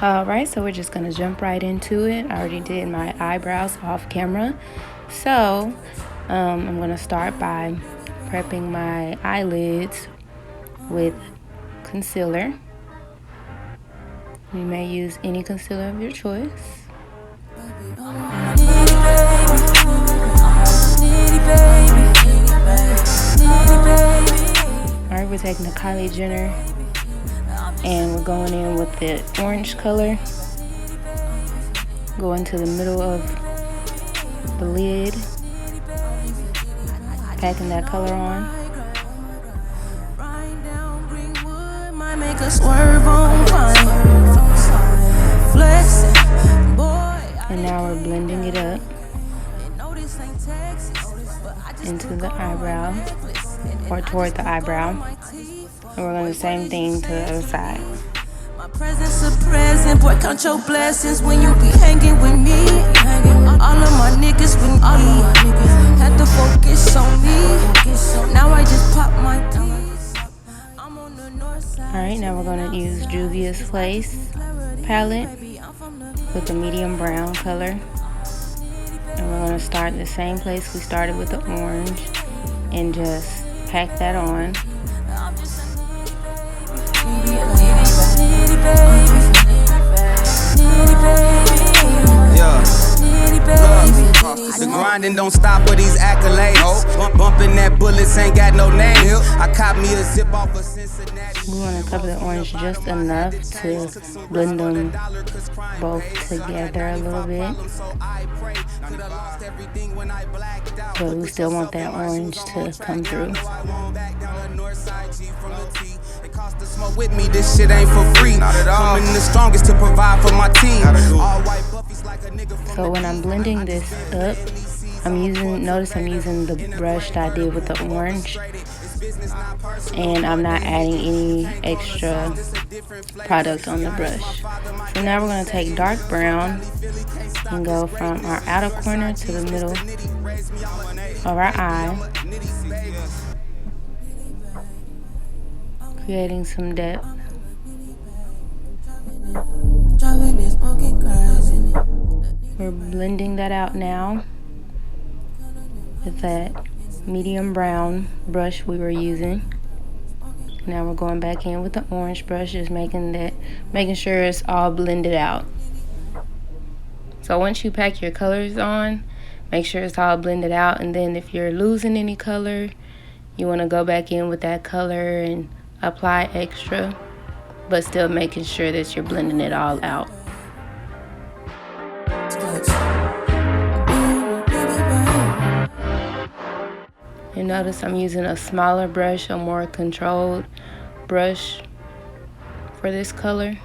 Alright, so we're just gonna jump right into it. I already did my eyebrows off camera. So I'm gonna start by prepping my eyelids with concealer. You may use any concealer of your choice. Alright, we're taking the Kylie Jenner and we're going in with the orange color. Go into the middle of the lid, packing that color on. And now we're blending it up into the eyebrow or toward the eyebrow. And we're going to do the same thing to the other side. My presence a present, boy, count your blessings when you be hanging with me. All of my niggas with me, had to focus on me. Now I just pop my piece. I'm on the north side. Alright, now we're going to use Juvia's Place palette with the medium brown color. And we're going to start the same place we started with the orange and just pack that on. The grinding don't stop with these accolades. Bumping that bullets ain't got no name. I caught me a zip off of Cincinnati. We want to cover the orange just enough to blend them both together a little bit. But we still want that orange to come through. Smoke with me, this shit ain't for free. Not at all. I'm the strongest to provide for my team. So when I'm blending this up, notice I'm using the brush that I did with the orange, and I'm not adding any extra product on the brush. So now we're going to take dark brown and go from our outer corner to the middle of our eye, creating some depth. We're blending that out now with that medium brown brush we were using. Now we're going back in with the orange brush, just making sure it's all blended out. So once you pack your colors on, make sure it's all blended out, and then if you're losing any color, you want to go back in with that color and apply extra, but still making sure that you're blending it all out. You notice I'm using a smaller brush, a more controlled brush for this color.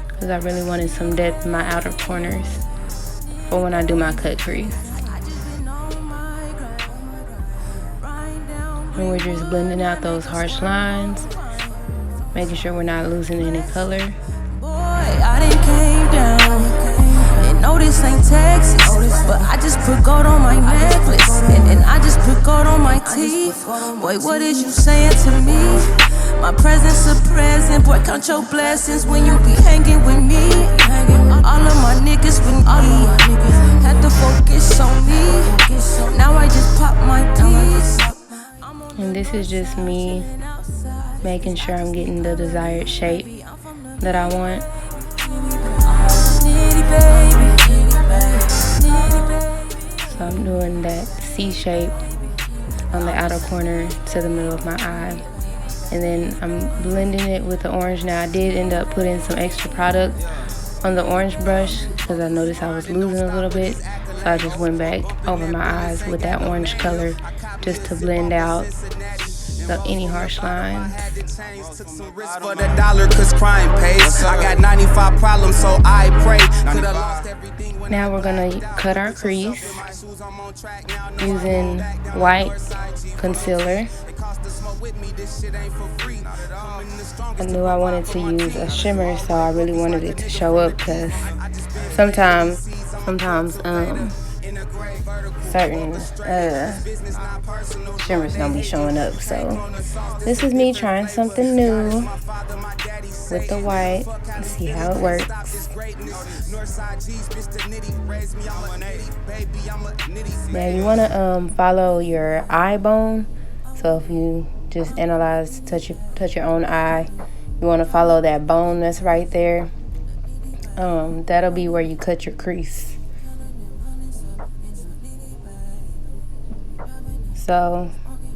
Because I really wanted some depth in my outer corners for when I do my cut crease. And we're just blending out those harsh lines, making sure we're not losing any color. Boy, I done came down. And no, this ain't Texas, but I just put gold on my necklace, and I just put gold on my teeth. Boy, what is you saying to me? My presence a present, boy, count your blessings when you be hanging with me. All of my niggas with me, had to focus on me. Now I just pop my piece. And this is just me making sure I'm getting the desired shape that I want. So I'm doing that C shape on the outer corner to the middle of my eye. And then I'm blending it with the orange. Now I did end up putting some extra product on the orange brush because I noticed I was losing a little bit. So I just went back over my eyes with that orange color just to blend out any harsh lines. For the dollar, cause crime pays. I got 95 problems, so I pray. Now we're gonna cut our crease using white concealer. I knew I wanted to use a shimmer, so I really wanted it to show up, because sometimes certain shimmers don't be showing up. So this is me trying something new with the white. Let's see how it works. Now you want to follow your eye bone. So if you just analyze, touch your own eye, you want to follow that bone that's right there. That'll be where you cut your crease. So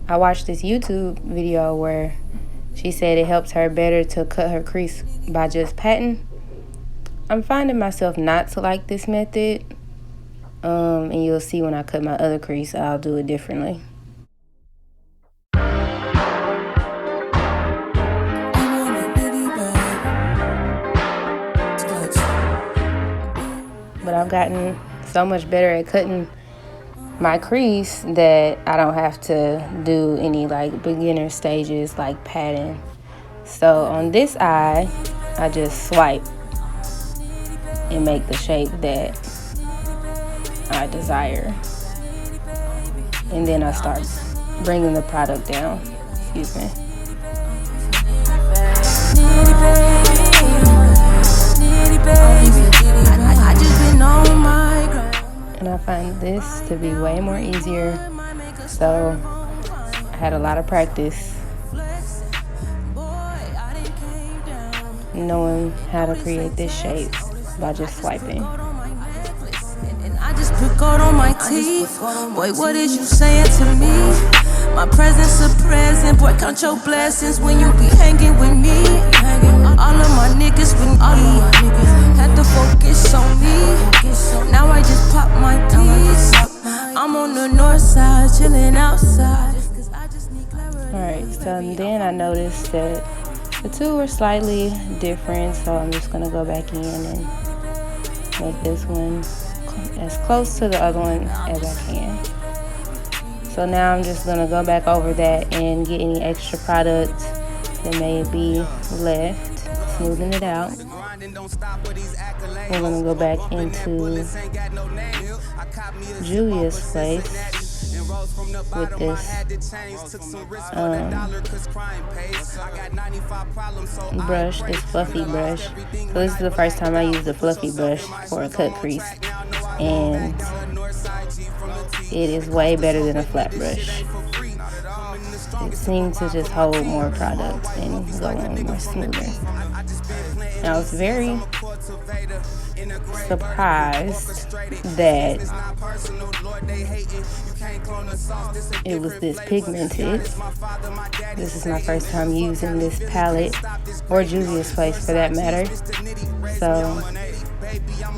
I watched this YouTube video where she said it helps her better to cut her crease by just patting. I'm finding myself not to like this method. And you'll see when I cut my other crease, I'll do it differently. But I've gotten so much better at cutting my crease that I don't have to do any like beginner stages like patting. So on this eye, I just swipe and make the shape that I desire. And then I start bringing the product down. Excuse me. And I find this to be way more easier. So I had a lot of practice knowing how to create this shape by just swiping. I just put gold on my teeth. Boy, what is you saying to me? My presence a present. Boy, count your blessings when you be hanging with me. All of my niggas with me. Had to focus on me. Now I just pop my piece. I'm on the north side, chilling outside. Alright, so then I noticed that the two were slightly different, so I'm just gonna go back in and make this one as close to the other one as I can. So now I'm just gonna go back over that and get any extra product that may be left, smoothing it out. We're gonna go back into Julia's place with this brush, this fluffy brush. So this is the first time I used a fluffy brush for a cut crease, and it is way better than a flat brush. It seems to just hold more product and go on more smoother. I was very surprised that it was this pigmented. This is my first time using this palette, or Julia's Place for that matter. So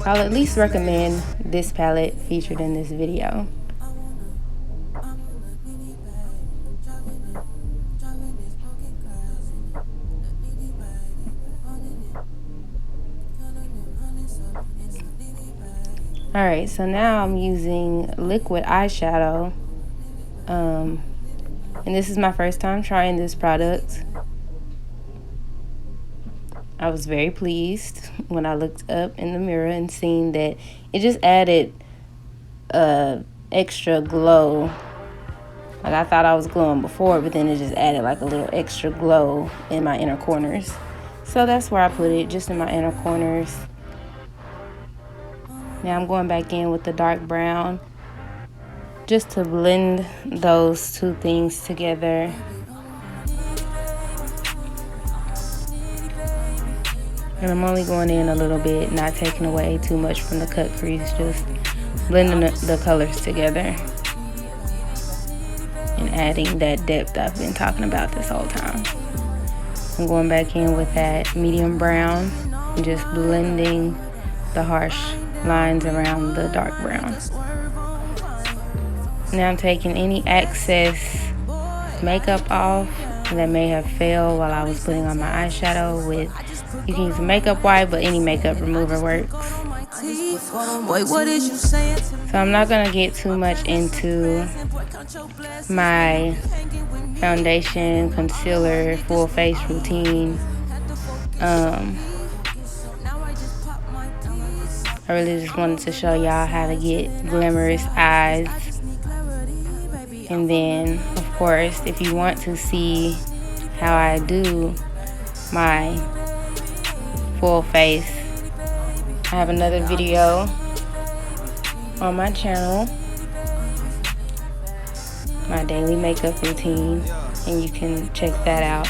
I'll at least recommend this palette featured in this video. Alright, so now I'm using liquid eyeshadow. And this is my first time trying this product. I was very pleased when I looked up in the mirror and seen that it just added extra glow. Like, I thought I was glowing before, but then it just added like a little extra glow in my inner corners. So that's where I put it, just in my inner corners. Now I'm going back in with the dark brown just to blend those two things together. And I'm only going in a little bit, not taking away too much from the cut crease, just blending the colors together and adding that depth I've been talking about this whole time. I'm going back in with that medium brown and just blending the harsh lines around the dark brown. Now I'm taking any excess makeup off that may have fell while I was putting on my eyeshadow with, you can use a makeup wipe, but any makeup remover works. teeth. Boy, what is you saying to me? So I'm not gonna get too much into my foundation, concealer, full face routine. I really just wanted to show y'all how to get glamorous eyes. And then, of course, if you want to see how I do my full face, I have another video on my channel, my daily makeup routine, and you can check that out.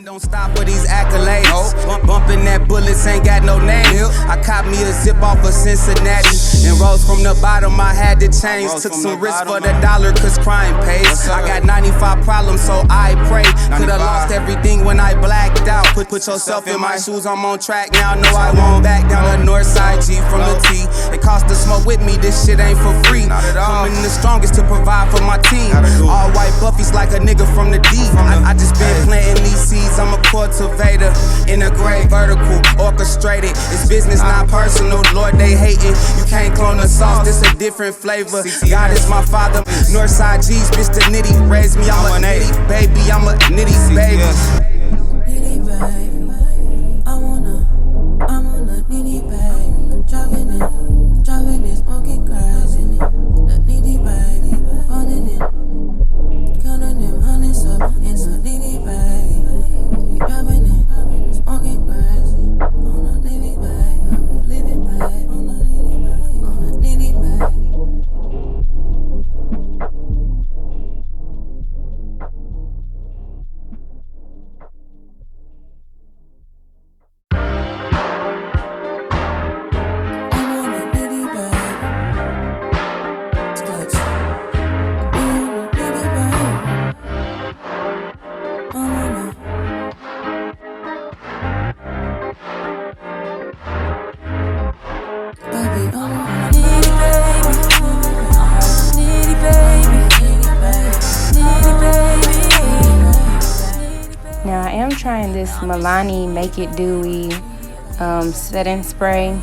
Don't stop with these accolades. Bumping that bullets ain't got no name. I caught me a zip off of Cincinnati and rose from the bottom. I had to change. Took some risks for the dollar, cause crime pays. I got 95 problems, so I pray. Could've lost everything when I blacked out. Put yourself in my shoes, I'm on track now. No, I won't back down the north side G from the T. It cost to smoke with me, this shit ain't for free. Coming the strongest to provide for my team. All white buffies like a nigga from the D. I just been planting these seeds. I'm a cultivator, integrate, vertical, orchestrated. It's business, not personal. Lord, they hating. You can't clone the sauce, this a different flavor. God is my father. Northside G's, Mr. Nitty. Raised me, I'm a nitty, baby. I'm a nitty, baby. Nitty, baby. I'm on a nitty, baby. Driving it, smoking grass in it. The nitty, baby. Running it, counting them hundreds up in the nitty, baby. Driving it, smoking grass on a nitty, baby. Living, baby. On a nitty, baby. On a nitty, baby. Now I am trying this Milani Make It Dewy setting spray.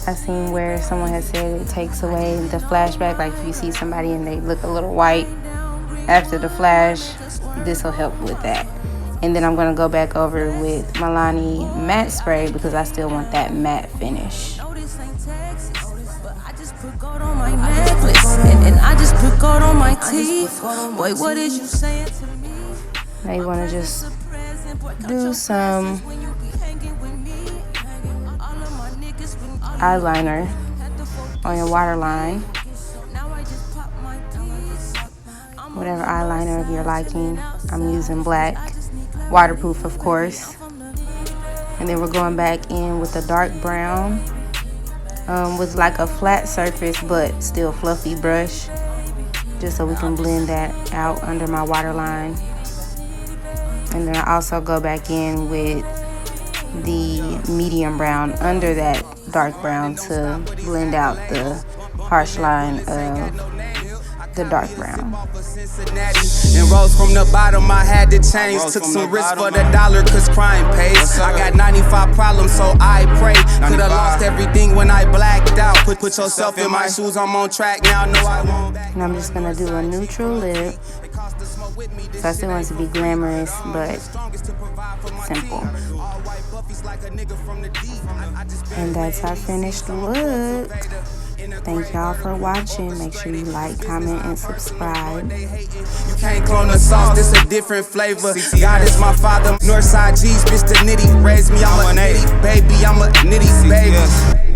I seen where someone has said it takes away the flashback. Like if you see somebody and they look a little white after the flash, this will help with that. And then I'm gonna go back over with Milani matte spray because I still want that matte finish. And I just put gold on my teeth. Boy, what is you saying to me? Now you want to just do some eyeliner on your waterline. Whatever eyeliner of your liking. I'm using black, waterproof of course. And then we're going back in with a dark brown. With like a flat surface but still fluffy brush, just so we can blend that out under my waterline. And then I also go back in with the medium brown under that dark brown to blend out the harsh line of the dark brown. And rose from the bottom, I had to change. Took some risks for the dollar, cause crime pays. I got 95 problems, so I pray. Could've lost everything when I blacked out. Put yourself in my shoes, I'm on track now. No, I won't. And I'm just gonna do a neutral lip. So I still want it to be glamorous, but simple. And that's our finished look. Thank y'all for watching. Make sure you like, comment, and subscribe. You can't clone the sauce, this a different flavor. God is my father. Northside G's, Mr. Nitty. Raised me, I'm a nitty, baby. I'm a nitty, baby.